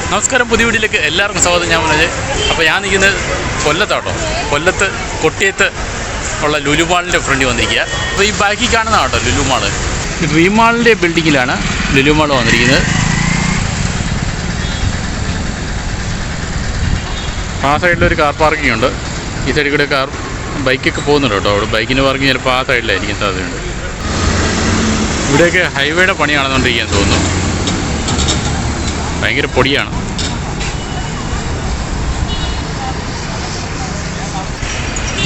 നമസ്കാരം, പുതിയ വീഡിയോയിലേക്ക് എല്ലാവർക്കും സ്വാഗതം. ഞാൻ മനോജ്. അപ്പോൾ ഞാൻ നിൽക്കുന്നത് കൊല്ലത്താട്ടോ. കൊല്ലത്ത് കൊട്ടിയത്ത് ഉള്ള ലുലു മാളിൻ്റെ ഫ്രണ്ടിൽ വന്നിരിക്കുക. അപ്പോൾ ഈ ബാക്കിൽ കാണുന്ന കേട്ടോ ലുലു മാള്. ഡ്രീം മാളിൻ്റെ ബിൽഡിങ്ങിലാണ് ലുലു മാൾ വന്നിരിക്കുന്നത്. ആ സൈഡിലൊരു കാർ പാർക്കിംഗ് ഉണ്ട്. ഈ സൈഡിൽ കൂടെ ബൈക്കൊക്കെ പോകുന്നുണ്ട് കേട്ടോ. അവിടെ ബൈക്കിൻ്റെ പാർക്കിംഗ് ചിലപ്പോൾ ആ സൈഡിലായിരിക്കും സാധ്യതയുണ്ട്. ഇവിടെയൊക്കെ ഹൈവേയുടെ പണി നടന്നുകൊണ്ടിരിക്കുകയെന്ന് തോന്നുന്നു. ഭയങ്കര പൊടിയാണ്.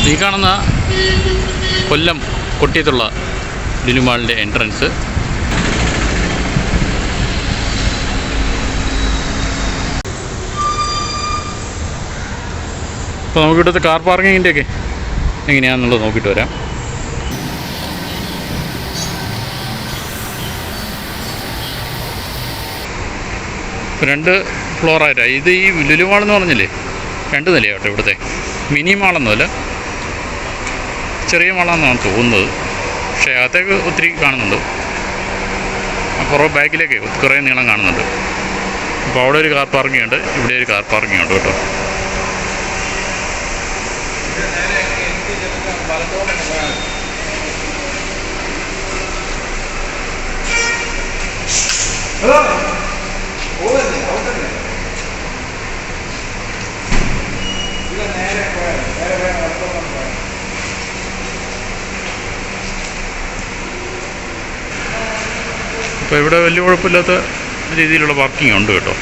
ഈ കാണുന്ന കൊല്ലം കൊട്ടിയത്തുള്ള ലുലു മാളിൻ്റെ എൻട്രൻസ്. അപ്പോൾ നമുക്ക് ഇവിടുത്തെ കാർ പാർക്കിങ്ങിൻ്റെയൊക്കെ എങ്ങനെയാണെന്നുള്ളത് നോക്കിയിട്ട് വരാം. രണ്ട് ഫ്ലോറായിട്ടാണ് ഇത്. ഈ ലുലു മാളെന്ന് പറഞ്ഞില്ലേ 2 നിലയാണ് കേട്ടോ. ഇവിടുത്തെ മിനി മാളൊന്നുമല്ല, ചെറിയ മാളാണെന്നാണ് തോന്നുന്നത്. പക്ഷേ അകത്തേക്ക് ഒത്തിരി കാണുന്നുണ്ട്. പുറം ബാക്കിലേക്ക് കുറേ നീളം കാണുന്നുണ്ട്. അപ്പോൾ അവിടെ ഒരു കാർ പാർക്കിംഗ് ഉണ്ട്, ഇവിടെ ഒരു കാർ പാർക്കിംഗ് ഉണ്ട് കേട്ടോ. അപ്പോൾ ഇവിടെ വലിയ കുഴപ്പമില്ലാത്ത രീതിയിലുള്ള പാർക്കിംഗ് ഉണ്ട് കേട്ടോ.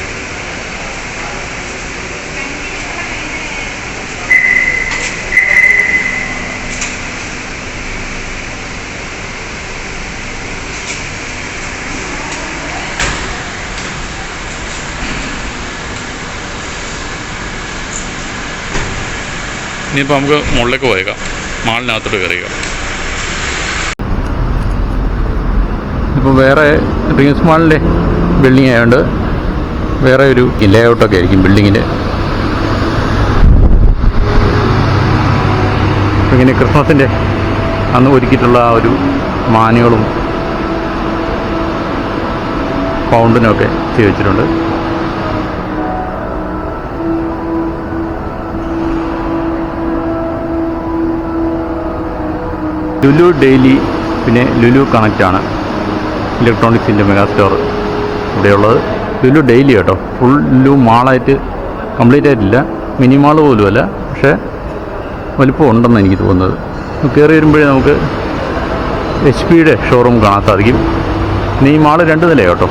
ഇനിയിപ്പോൾ നമുക്ക് മുകളിലേക്ക് പോയേക്കാം, മാളിനകത്തോട്ട് കയറിയേക്കാം. ഇപ്പോൾ വേറെ ഡ്രീംസ് മാളിൻ്റെ ബിൽഡിംഗ് ആയതുകൊണ്ട് വേറെ ഒരു ലേഔട്ടൊക്കെ ആയിരിക്കും ബിൽഡിങ്ങിൻ്റെ. ഇങ്ങനെ ക്രിസ്മസിൻ്റെ അന്ന് ഒരുക്കിയിട്ടുള്ള ആ ഒരു മാനുകളും ഫൗണ്ടനൊക്കെ ചെയ്ത് വെച്ചിട്ടുണ്ട്. ലുലു ഡെയിലി പിന്നെ ലുലു കണക്റ്റാണ് ഇലക്ട്രോണിക്സിൻ്റെ മെഗാ സ്റ്റോർ ഇവിടെയുള്ളത്. ലുലു ഡെയിലി കേട്ടോ. ഫുൾ ലുലു മാളായിട്ട് കംപ്ലീറ്റ് ആയിട്ടില്ല, മിനി മാൾ പോലുമല്ല, പക്ഷേ വലിപ്പം ഉണ്ടെന്ന് എനിക്ക് തോന്നുന്നത്. കയറി വരുമ്പോഴേ നമുക്ക് HP-യുടെ ഷോറൂം കാണാൻ സാധിക്കും. ഇനി ഈ മാള് 2 നിലയാണ് കേട്ടോ.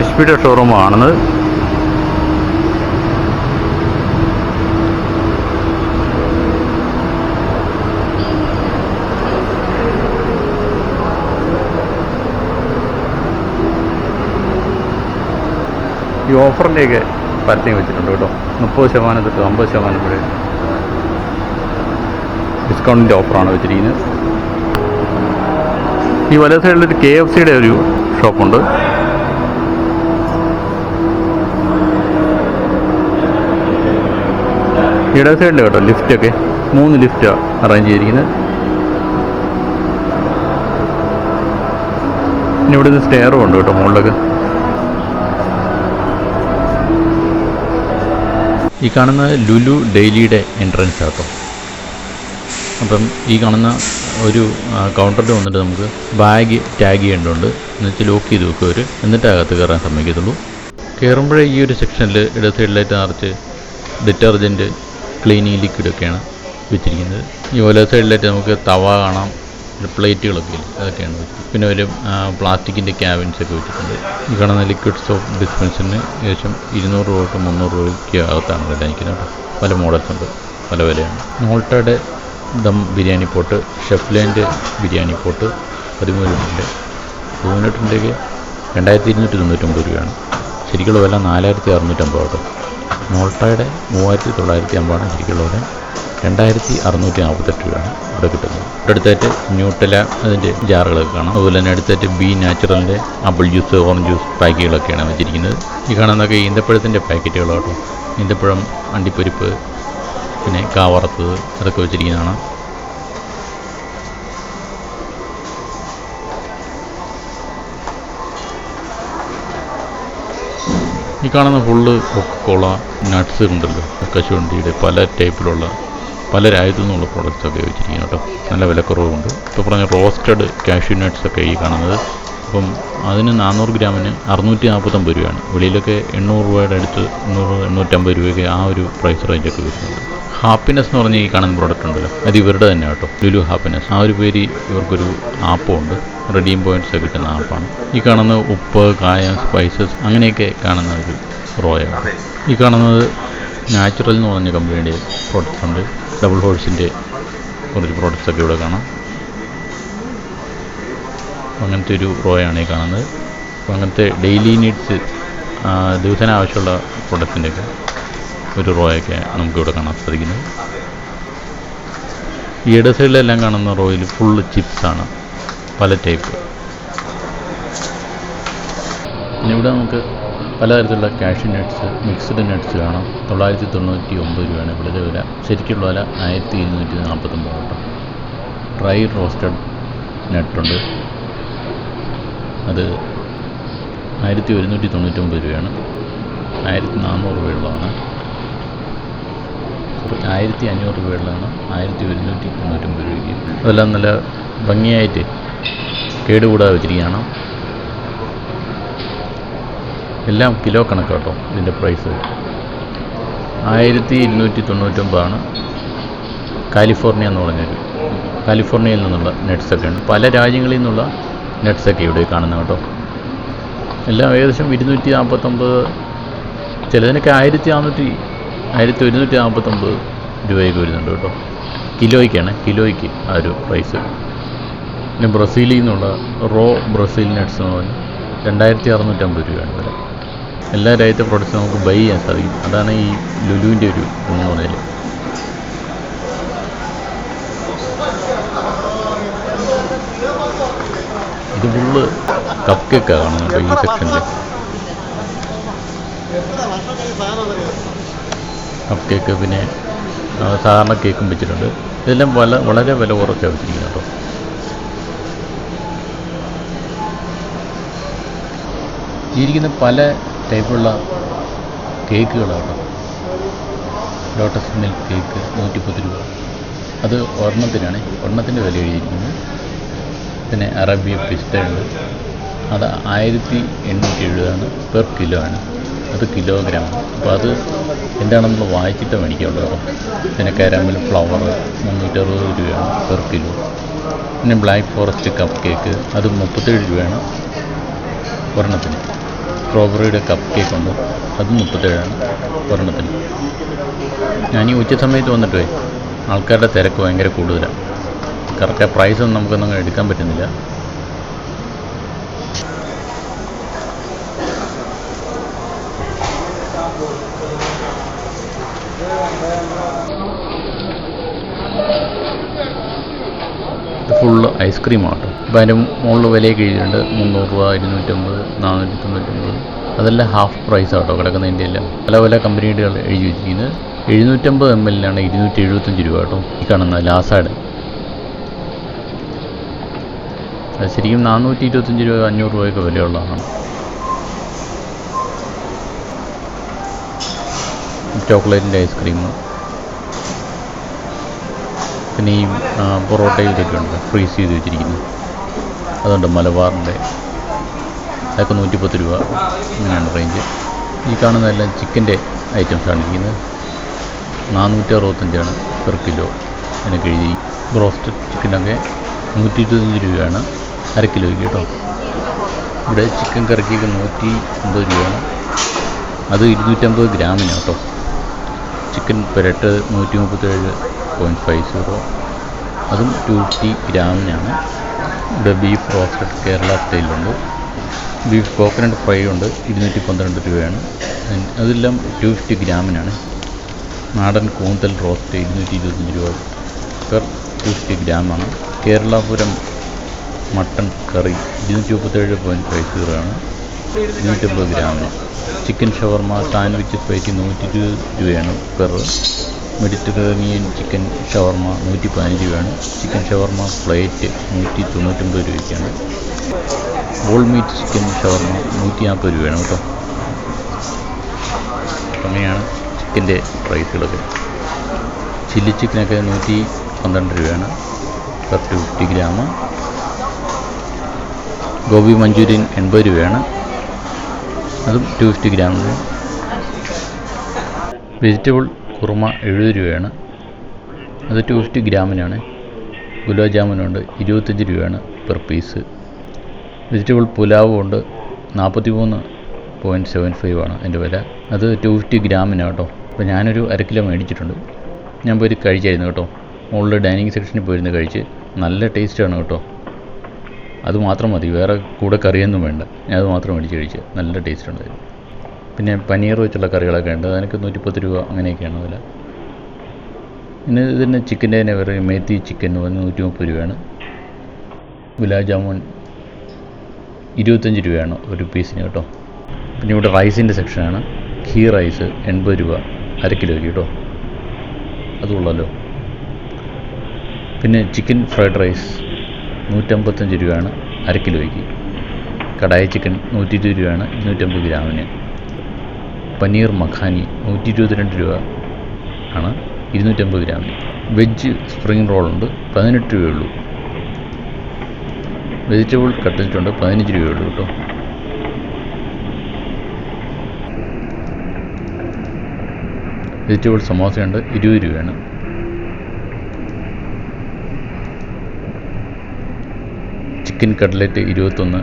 HP-യുടെ ഷോറൂം കാണുന്നത്. ഈ ഓഫറിൻ്റെയൊക്കെ പരസ്യം വെച്ചിട്ടുണ്ട് കേട്ടോ. 30% തൊട്ട് 50% വരെ ഡിസ്കൗണ്ടിൻ്റെ ഓഫറാണ് വെച്ചിരിക്കുന്നത്. ഈ വല സൈഡിലൊരു KFC-യുടെ ഒരു ഷോപ്പുണ്ട്. ഇടത് സൈഡിൽ കേട്ടോ ലിഫ്റ്റൊക്കെ 3 ലിഫ്റ്റാണ് അറേഞ്ച് ചെയ്തിരിക്കുന്നത്. പിന്നെ ഇവിടെ നിന്ന് സ്റ്റെയറും ഉണ്ട് കേട്ടോ മുകളിലൊക്കെ. ഈ കാണുന്ന ലുലു ഡെയിലിയുടെ എൻട്രൻസ് ആട്ടോ. അപ്പം ഈ കാണുന്ന ഒരു കൗണ്ടറിൽ വന്നിട്ട് നമുക്ക് ബാഗ് ടാഗ് ചെയ്യേണ്ടതുണ്ട്. എന്നുവെച്ചാൽ ലോക്ക് ചെയ്ത് വെക്കും അവർ, എന്നിട്ട് അകത്ത് കയറാൻ സമ്മതിക്കത്തുള്ളൂ. കയറുമ്പോഴേ ഈ ഒരു സെക്ഷനിൽ ഇടത് സൈഡിലായിട്ട് നിറച്ച് ഡിറ്റർജൻറ്റ്, ക്ലീനിങ് ലിക്വിഡൊക്കെയാണ് വെച്ചിരിക്കുന്നത്. ഈ വലത് സൈഡിലായിട്ട് നമുക്ക് തവ കാണാം, പ്ലേറ്റുകളൊക്കെ ഇല്ല, അതൊക്കെയാണ് വെച്ചത്. പിന്നെ ഒരു പ്ലാസ്റ്റിക്കിൻ്റെ ക്യാബിൻസൊക്കെ വെച്ചിട്ടുണ്ട്. ഈ കാണുന്ന ലിക്വിഡ് സോപ്പ് ഡിസ്പെൻസറിന് ഏകദേശം 200 രൂപ തൊട്ട് 300 രൂപയ്ക്ക് അകത്താണ് വില നിൽക്കുന്നത്. പല മോഡൽസ് ഉണ്ട്, പല വിലയാണ്. നോൾട്ടയുടെ ദം ബിരിയാണി പോട്ട്, ഷെഫ്ലേൻ്റെ ബിരിയാണി പോട്ട് 13 രൂപയുണ്ട്. 18-ൻ്റെക്ക് 2299 രൂപയാണ്. ശരിക്കുള്ള വില 4650 കേട്ടോ. നോൾട്ടയുടെ 3950 ശരിക്കുള്ള വില. 2648 രൂപയാണ് ഇവിടെ കിട്ടുന്നത്. അടുത്തായിട്ട് ന്യൂട്ടെല അതിൻ്റെ ജാറുകളൊക്കെ കാണാം. അതുപോലെ തന്നെ അടുത്തായിട്ട് ബി നാച്ചുറലിൻ്റെ ആപ്പിൾ ജ്യൂസ്, ഓറഞ്ച് ജ്യൂസ് പാക്കുകളൊക്കെയാണ് വെച്ചിരിക്കുന്നത്. ഈ കാണുന്നതൊക്കെ ഈന്തപ്പഴത്തിൻ്റെ പാക്കറ്റുകളാട്ടോ. ഈന്തപ്പഴം, അണ്ടിപ്പരിപ്പ്, പിന്നെ കാവറുത്തത് അതൊക്കെ വെച്ചിരിക്കുന്നതാണ്. ഈ കാണുന്ന ഫുള്ള് കൊക്കക്കോള നട്ട്സ് ഉണ്ടല്ലോ, കശുവണ്ടിയുടെ പല ടൈപ്പിലുള്ള പല രാജ്യത്തു നിന്നുള്ള പ്രോഡക്റ്റ്സൊക്കെ വെച്ചിരിക്കുന്നു കേട്ടോ. നല്ല വിലക്കുറവുണ്ട്. ഇപ്പോൾ പറഞ്ഞ റോസ്റ്റഡ് കാഷ്യൂ നട്ട്സൊക്കെ ഈ കാണുന്നത്. അപ്പം അതിന് 400 ഗ്രാമിന് 649 രൂപയാണ്. വെളിയിലൊക്കെ 800 രൂപയുടെ അടുത്ത് 800-850 രൂപയ്ക്ക് ആ ഒരു പ്രൈസ് റേഞ്ചൊക്കെ വരുന്നുണ്ട്. ഹാപ്പിനെസ് എന്ന് പറഞ്ഞ ഈ കാണുന്ന പ്രോഡക്റ്റ് ഉണ്ടല്ലോ, അത് ഇവരുടെ തന്നെ കേട്ടോ, ലുലു ഹാപ്പിനെസ്. ആ ഒരു പേര് ഇവർക്കൊരു ആപ്പുണ്ട്, റെഡീം പോയിൻറ്റ്സ് കിട്ടുന്ന ആപ്പാണ്. ഈ കാണുന്ന ഉപ്പ്, കായം, സ്പൈസസ് അങ്ങനെയൊക്കെ കാണുന്ന ഒരു റോയാണ്. ഈ കാണുന്നത് നാച്ചുറൽ എന്ന് പറഞ്ഞ കമ്പനിയുടെ പ്രോഡക്റ്റ്സ് ഉണ്ട്. ഡബിൾ ഹോഴ്സിൻ്റെ കുറച്ച് പ്രോഡക്റ്റ്സൊക്കെ ഇവിടെ കാണാം. അങ്ങനത്തെ ഒരു റോയാണ് ഈ കാണുന്നത്. അപ്പോൾ അങ്ങനത്തെ ഡെയിലി നീഡ്സ് ദിവസേന ആവശ്യമുള്ള പ്രോഡക്റ്റിൻ്റെയൊക്കെ ഒരു റോയൊക്കെ നമുക്കിവിടെ കാണാൻ സാധിക്കുന്നത്. ഈ ഇട സൈഡിലെല്ലാം കാണുന്ന റോയിൽ ഫുള്ള് ചിപ്സാണ്, പല ടൈപ്പ്. പിന്നെ ഇവിടെ നമുക്ക് പലതരത്തിലുള്ള കാഷ്യൂ നട്ട്സ്, മിക്സ്ഡ് നട്ട്സ് കാണാം. 999 രൂപയാണ് ഇവിടുത്തെ വില. ശരിക്കുള്ള വില 1249 കേട്ടോ. ഡ്രൈ റോസ്റ്റഡ് നട്ടുണ്ട്, അത് 1199 രൂപയാണ്. 1400 രൂപയുള്ളതാണ്. 1500 രൂപയുള്ളതാണ് 1199 രൂപയ്ക്ക്. അതെല്ലാം നല്ല ഭംഗിയായിട്ട് കേടുകൂടാതെ വെച്ചിരിക്കുകയാണ്. എല്ലാം കിലോ കണക്ക് കേട്ടോ. ഇതിൻ്റെ പ്രൈസ് 1299 കാലിഫോർണിയ എന്ന് പറഞ്ഞൊരു, കാലിഫോർണിയയിൽ നിന്നുള്ള നട്ട്സൊക്കെ ഉണ്ട്. പല രാജ്യങ്ങളിൽ നിന്നുള്ള നട്ട്സൊക്കെ ഇവിടെ കാണുന്നത് കേട്ടോ. എല്ലാം ഏകദേശം 249, ചിലതിനൊക്കെ 1149 രൂപയൊക്കെ വരുന്നുണ്ട് കേട്ടോ. കിലോയ്ക്ക് ആ ഒരു പ്രൈസ്. പിന്നെ ബ്രസീലിൽ നിന്നുള്ള റോ ബ്രസീൽ നട്ട്സ് എന്ന് പറഞ്ഞാൽ 2650 രൂപയാണ് വില. എല്ലാ രാജ്യത്തെ പ്രോഡക്റ്റ്സ് നമുക്ക് ബൈ ചെയ്യാൻ സാധിക്കും. അതാണ് ഈ ലുലുവിൻ്റെ ഒരു എന്ന് പറഞ്ഞാൽ. ഇത് ഫുള്ള് കപ്പ് കേക്കാണ് കാണുന്നുണ്ട് ഈ സെക്ഷനിൽ. കപ്പ് കേക്ക്, പിന്നെ സാധാരണ കേക്കും വെച്ചിട്ടുണ്ട്. ഇതെല്ലാം വളരെ വില കുറച്ചാണ് വെച്ചിരിക്കുന്നത് കേട്ടോ. ഇരിക്കുന്ന പല ടൈപ്പുള്ള കേക്കുകളാണ്. ലോട്ടസ് മിൽക്ക് കേക്ക് 110 രൂപ, അത് ഒരെണ്ണത്തിൻ്റെ വില എഴുതിയിരിക്കുന്നത്. പിന്നെ അറേബ്യ പിസ്ത ഉണ്ട്, അത് 1870 പെർ കിലോ ആണ്. അത് കിലോഗ്രാമാണ്. അപ്പോൾ അത് എന്താണെന്ന് വായിച്ചിട്ട് മേടിക്കാവുള്ളൂ കേട്ടോ. പിന്നെ കാരമൽ ഫ്ലവർ 360 രൂപയാണ് പെർ കിലോ. പിന്നെ ബ്ലാക്ക് ഫോറസ്റ്റ് കപ്പ് കേക്ക് അത് 37 രൂപയാണ് ഒരെണ്ണത്തിന്. സ്ട്രോബെറിയുടെ കപ്പ് കേക്ക് ഉണ്ട്, അത് 37 ഒരെണ്ണത്തിന്. ഞാൻ ഈ ഉച്ച സമയത്ത് വന്നിട്ട് ആൾക്കാരുടെ തിരക്ക് ഭയങ്കര കൂടുതലാണ്. കറക്റ്റ് പ്രൈസൊന്നും നമുക്കൊന്നും എടുക്കാൻ പറ്റുന്നില്ല. ഫുള്ള് ഐസ്ക്രീമാണ് കേട്ടോ. അപ്പോൾ അതിൻ്റെ മുകളിൽ വിലയൊക്കെ എഴുതിയിട്ടുണ്ട്. 300 രൂപ, 250, 499. അതെല്ലാം ഹാഫ് പ്രൈസാണ് കേട്ടോ കിടക്കുന്നതിൻ്റെ എല്ലാം. പല കമ്പനിയുടെ എഴുതി വെച്ചിരിക്കുന്നത്. 750 ml 275 രൂപ കേട്ടോ. ഈ കാണുന്ന ലാസാഡ് അത് ശരിക്കും 425 രൂപ, 500 രൂപയൊക്കെ വിലയുള്ളതാണ്. ചോക്ലേറ്റിൻ്റെ ഐസ്ക്രീം, പിന്നെ ഈ പൊറോട്ടയും ഇതൊക്കെ ഉണ്ട് ഫ്രീസ് ചെയ്ത് വെച്ചിരിക്കുന്നത്. അതുകൊണ്ട് മലബാറിൻ്റെ അതൊക്കെ 110 രൂപ, ഇങ്ങനെയാണ് റേഞ്ച്. ഈ കാണുന്നതെല്ലാം ചിക്കൻ്റെ ഐറ്റംസാണ് ഇരിക്കുന്നത്. 465 പെർ കിലോ എനിക്ക് എഴുതി. ബ്രോസ്റ്റഡ് ചിക്കനൊക്കെ 125 രൂപയാണ് അര കിലോയ്ക്ക് കേട്ടോ. ഇവിടെ ചിക്കൻ കറിക്കൊക്കെ 150 രൂപയാണ്, അത് 250 ഗ്രാമിന് കേട്ടോ. ചിക്കൻ പെരട്ട് 137.50, അതും 250 ഗ്രാമിനാണ്. ഇവിടെ ബീഫ് റോസ്റ്റഡ് കേരള സ്റ്റൈലുണ്ട്. ബീഫ് കോക്കനട്ട് ഫ്രൈ ഉണ്ട്, 212 രൂപയാണ്. അതെല്ലാം 250 ഗ്രാമിനാണ്. നാടൻ കൂന്തൽ റോസ്റ്റ് 225 രൂപ പെർ 250 ഗ്രാമാണ്. കേരളപുരം മട്ടൺ കറി 237.50 ആണ്, 250 ഗ്രാമിന്. ചിക്കൻ ഷവർമ സാൻഡ്വിച്ച് സ്പൈസി 120 രൂപയാണ് പെർ. മെഡിറ്ററേനിയൻ ചിക്കൻ ഷവർമ 115 രൂപയാണ്. ചിക്കൻ ഷവർമ പ്ലേറ്റ് 199 രൂപയ്ക്കാണ്. ബോൾ മീറ്റ് ചിക്കൻ ഷവർമ 140 രൂപയാണ് കേട്ടോ. അങ്ങനെയാണ് ചിക്കൻ്റെ പ്രൈസുകളൊക്കെ. ചില്ലി ചിക്കനൊക്കെ 112 രൂപയാണ് പെർ 250 ഗ്രാം. ഗോബി മഞ്ചൂരിയൻ 80 രൂപയാണ്, അതും 250 ഗ്രാമിന്. വെജിറ്റബിൾ കുറുമ 70 രൂപയാണ്, അത് 250 ഗ്രാമിനാണ്. ഗുലാബ് ജാമുനുണ്ട് 25 രൂപയാണ് പെർ പീസ്. വെജിറ്റബിൾ പുലാവും ഉണ്ട് 43.75 ആണ് അതിൻ്റെ വില, അത് 250 ഗ്രാമിനാണ് കേട്ടോ. അപ്പോൾ ഞാനൊരു 1/2 കിലോ മേടിച്ചിട്ടുണ്ട്. ഞാൻ പോയി കഴിച്ചായിരുന്നു കേട്ടോ, മുകളിൽ ഡൈനിങ് സെക്ഷനിൽ പോയിരുന്ന് കഴിച്ച്. നല്ല ടേസ്റ്റാണ് കേട്ടോ. അത് മാത്രം മതി, വേറെ കൂടെ കറിയൊന്നും വേണ്ട. ഞാൻ അത് മാത്രം മേടിച്ച് കഴിച്ച്, നല്ല ടേസ്റ്റ് ഉണ്ടായിരുന്നു. പിന്നെ പനീർ വെച്ചുള്ള കറികളൊക്കെ ഉണ്ട്, അതിനൊക്കെ 110 രൂപ അങ്ങനെയൊക്കെയാണ് വില. പിന്നെ ഇതിന് ചിക്കൻ്റെ തന്നെ വേറെ മേത്തി ചിക്കൻ എന്ന് പറഞ്ഞാൽ 130 രൂപയാണ്. ഗുലാബ് ജാമുൻ 25 രൂപയാണ് ഒരു പീസിന് കേട്ടോ. പിന്നെ ഇവിടെ റൈസിൻ്റെ സെക്ഷനാണ്. ഘീ റൈസ് 80 രൂപ 1/2 കിലോയ്ക്ക് കേട്ടോ, അതുള്ളല്ലോ. പിന്നെ ചിക്കൻ ഫ്രൈഡ് റൈസ് 155 രൂപയാണ് 1/2 കിലോയ്ക്ക്. കടായി ചിക്കൻ 120 രൂപയാണ് 250 ഗ്രാമിന്. പനീർ മഖാനി 122 രൂപ ആണ് 250 ഗ്രാമിന്. വെജ് സ്പ്രിംഗ് റോളുണ്ട് 18 രൂപയുള്ളൂ. വെജിറ്റബിൾ കട്ട്ലറ്റുണ്ട് 15 രൂപയുള്ളൂ കേട്ടോ. വെജിറ്റബിൾ സമോസയുണ്ട് 20 രൂപയാണ്. Chicken cutlet 21,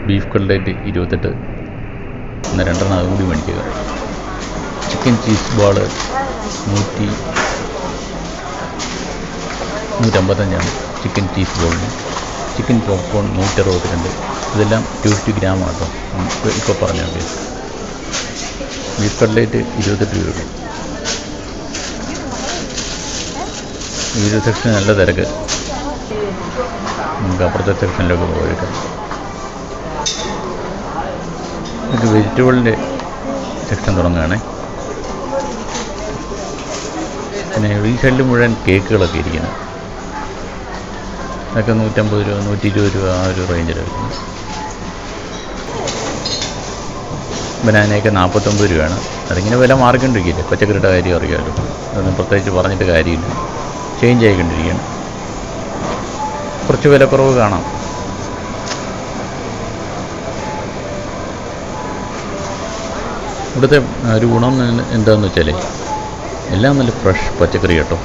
beef cutlet 28. എന്നാൽ 2 അത് കൂടി മേടിക്കുക. Chicken cheese ball 155 chicken cheese ബോളിന്. Chicken popcorn 162. ഇതെല്ലാം 250 ഗ്രാം ആട്ടോ ഇപ്പോൾ പറഞ്ഞാൽ മതി. ബീഫ് കട്ട്ലറ്റ് 28 രൂപയുള്ളൂ. ഈ ഒരു സെക്ഷൻ നല്ല തിരക്ക്, നമുക്ക് അപ്പുറത്തെ സെക്ഷനിലൊക്കെ പോയിട്ട്. നമുക്ക് വെജിറ്റബിളിൻ്റെ സെക്ഷൻ തുടങ്ങുകയാണേ. പിന്നെ ഈ സൈഡിൽ മുഴുവൻ കേക്കുകളൊക്കെ ഇരിക്കുന്നത്, അതൊക്കെ 150 രൂപ 120 രൂപ ആ ഒരു റേഞ്ചിലാണ് വരുന്നത്. ബനാനയൊക്കെ 49 രൂപയാണ്. അതിങ്ങനെ വില മാറിക്കൊണ്ടിരിക്കില്ലേ, പച്ചക്കറിയുടെ കാര്യം അറിയാമല്ലോ, അതൊന്നും പ്രത്യേകിച്ച് പറഞ്ഞിട്ട് കാര്യമില്ല, ചേഞ്ച് ആയിക്കൊണ്ടിരിക്കുകയാണ്. കുറച്ച് വിലക്കുറവ് കാണാം. ഇവിടുത്തെ ഒരു ഗുണം എന്താണെന്ന് വെച്ചാൽ എല്ലാം നല്ല ഫ്രഷ് പച്ചക്കറി കേട്ടോ.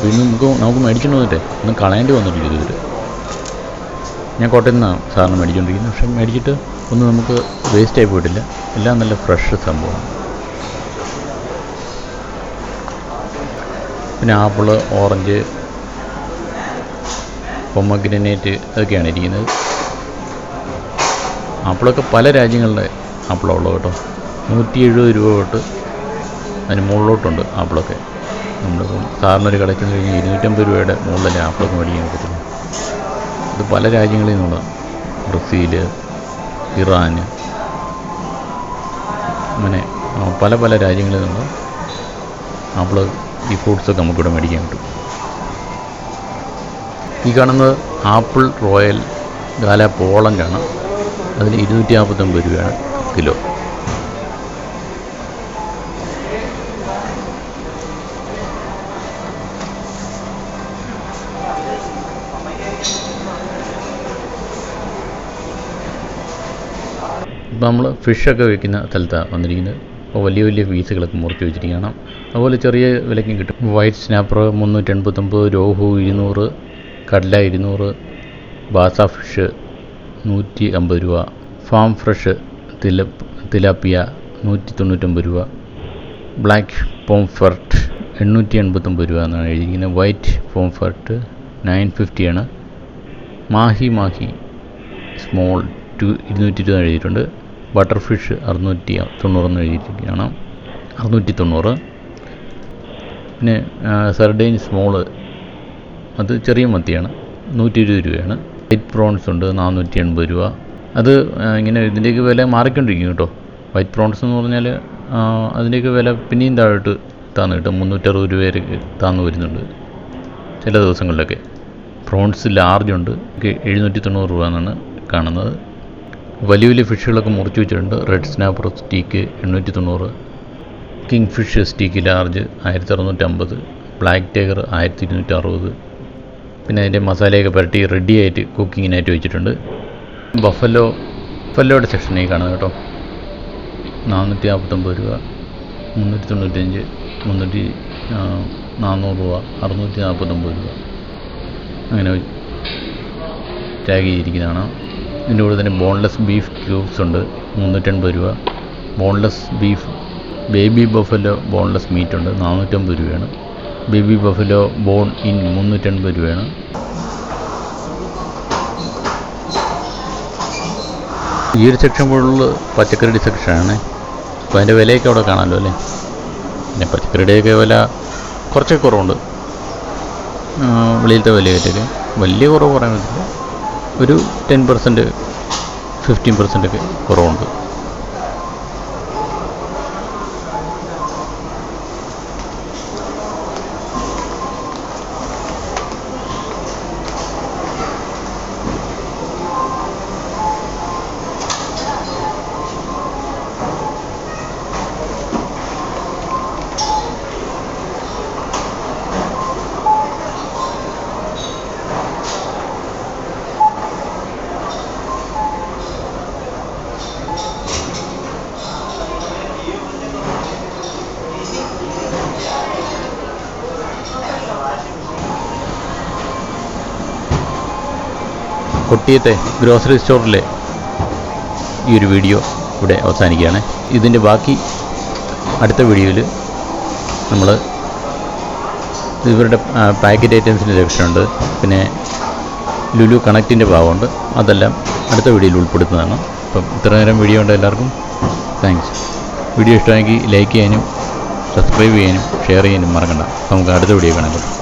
പിന്നെ നമുക്ക് മേടിച്ചിട്ട് വന്നിട്ടേ ഒന്നും കളയേണ്ടി വന്നിട്ടില്ല ഇതുവരെ. ഞാൻ കോട്ടയത്ത് നിന്നാണ് സാറിന് മേടിച്ചുകൊണ്ടിരിക്കുന്നത്, പക്ഷെ മേടിച്ചിട്ട് ഒന്നും നമുക്ക് വേസ്റ്റായി പോയിട്ടില്ല. എല്ലാം നല്ല ഫ്രഷ് സംഭവമാണ്. പിന്നെ ആപ്പിള്, ഓറഞ്ച്, പൊമഗ്രനേറ്റ് അതൊക്കെയാണ് ഇരിക്കുന്നത്. ആപ്പിളൊക്കെ പല രാജ്യങ്ങളുടെ ആപ്പിളാണ് ഉള്ളത് കേട്ടോ. 170 രൂപ തൊട്ട് അതിന് മുകളിലോട്ടുണ്ട് ആപ്പിളൊക്കെ. നമ്മളിപ്പം സാറിനൊരു കടയിൽ നിന്ന് കഴിഞ്ഞാൽ 250 രൂപയുടെ മുകളിലല്ലേ ആപ്പിളൊക്കെ മേടിക്കാൻ പറ്റത്തില്ല. ഇത് പല രാജ്യങ്ങളിൽ നിന്നുള്ളതാണ്. ബ്രസീൽ, ഇറാൻ, അങ്ങനെ പല പല രാജ്യങ്ങളിൽ നിന്നുള്ള ആപ്പിൾ, ഈ ഫ്രൂട്ട്സൊക്കെ നമുക്കിവിടെ മേടിക്കാൻ കിട്ടും. ഈ കാണുന്നത് ആപ്പിൾ റോയൽ ഗാല പോളണ്ടാണ്. അതിന് 259 രൂപയാണ് കിലോ. ഇപ്പോൾ നമ്മൾ ഫിഷൊക്കെ വയ്ക്കുന്ന സ്ഥലത്താണ് വന്നിരിക്കുന്നത്. അപ്പോൾ വലിയ വലിയ പീസുകളൊക്കെ മുറിച്ച് വെച്ചിരിക്കുകയാണ്. അതുപോലെ ചെറിയ വിലയ്ക്കും കിട്ടും. വൈറ്റ് സ്നാപ്പർ 389, രോഹു 200, കടല 200, ബാസ ഫിഷ് 150 രൂപ, ഫാം ഫ്രഷ് തിലാപ്പിയ 199 രൂപ, ബ്ലാക്ക് പോംഫർട്ട് 889 രൂപ എന്നാണ് എഴുതിയിരിക്കുന്നത്. വൈറ്റ് പോംഫർട്ട് 950 ആണ്. മാഹി സ്മോൾ 220 എഴുതിയിട്ടുണ്ട്. ബട്ടർ ഫിഷ് 690 എന്ന് എഴുതിയിരിക്കുകയാണ്, 690. പിന്നെ സർഡൈൻ സ്മോള്, അത് ചെറിയ മത്തിയാണ്, 120 രൂപയാണ്. വൈറ്റ് പ്രോൺസ് ഉണ്ട് 480 രൂപ. അത് ഇങ്ങനെ ഇതിൻ്റെയൊക്കെ വില മാറിക്കൊണ്ടിരിക്കും കേട്ടോ. വൈറ്റ് പ്രോൺസ് എന്ന് പറഞ്ഞാൽ അതിൻ്റെയൊക്കെ വില പിന്നെയും താഴോട്ട് താന്ന് കിട്ടും. 360 രൂപ വരെ താന്ന് വരുന്നുണ്ട് ചില ദിവസങ്ങളിലൊക്കെ. പ്രോൺസ് ലാർജ് ഉണ്ട്, 790 രൂപ എന്നാണ് കാണുന്നത്. വലിയ വലിയ ഫിഷുകളൊക്കെ മുറിച്ച് വെച്ചിട്ടുണ്ട്. Red snapper steak 890, king fish steak large 1650, black tiger 1260. പിന്നെ അതിൻ്റെ മസാലയൊക്കെ പുരട്ടി റെഡി ആയിട്ട് കുക്കിങ്ങിനായിട്ട് വെച്ചിട്ടുണ്ട്. ബഫലോയുടെ സെക്ഷനായി കാണുന്നത് കേട്ടോ. 449 രൂപ, 395, 400 രൂപ, 649 രൂപ, അങ്ങനെ ടാഗ് ചെയ്തിരിക്കുന്നതാണ്. ഇതിൻ്റെ കൂടെ തന്നെ ബോൺലെസ് ബീഫ് ക്യൂബ്സ് ഉണ്ട്, 380 രൂപ. Boneless beef baby buffalo boneless meat ഉണ്ട്, 450 രൂപയാണ്. ബേബി ബഫലോ ബോൺ ഇൻ 380 രൂപയാണ്. ഈ ഒരു സെക്ഷൻ ഫുള്ള് പച്ചക്കറിയുടെ സെക്ഷനാണ്. അപ്പോൾ അതിൻ്റെ വിലയൊക്കെ അവിടെ കാണാമല്ലോ അല്ലേ. പിന്നെ പച്ചക്കറിയുടെയൊക്കെ വില കുറച്ചൊക്കെ കുറവുണ്ട്. വെളിയിലത്തെ വിലയായിട്ടൊക്കെ വലിയ കുറവ് പറയാൻ പറ്റില്ല, ഒരു 10%, 15% ഒക്കെ കുറവുണ്ട്. കൊട്ടിയത്തെ ഗ്രോസറി സ്റ്റോറിലെ ഈ ഒരു വീഡിയോ ഇവിടെ അവസാനിക്കുകയാണ്. ഇതിൻ്റെ ബാക്കി അടുത്ത വീഡിയോയിൽ നമ്മൾ ഇവരുടെ പാക്കറ്റ് ഐറ്റംസിൻ്റെ സെക്ഷനുണ്ട്, പിന്നെ ലുലു കണക്റ്റിൻ്റെ ഭാഗമുണ്ട്, അതെല്ലാം അടുത്ത വീഡിയോയിൽ ഉൾപ്പെടുത്തുന്നതാണ്. അപ്പം ഇത്ര നേരം വീഡിയോ ഉണ്ട്. എല്ലാവർക്കും താങ്ക്സ്. വീഡിയോ ഇഷ്ടമായെങ്കിൽ ലൈക്ക് ചെയ്യാനും സബ്സ്ക്രൈബ് ചെയ്യാനും ഷെയർ ചെയ്യാനും മറക്കണ്ട. നമുക്ക് അടുത്ത വീഡിയോ കാണാം.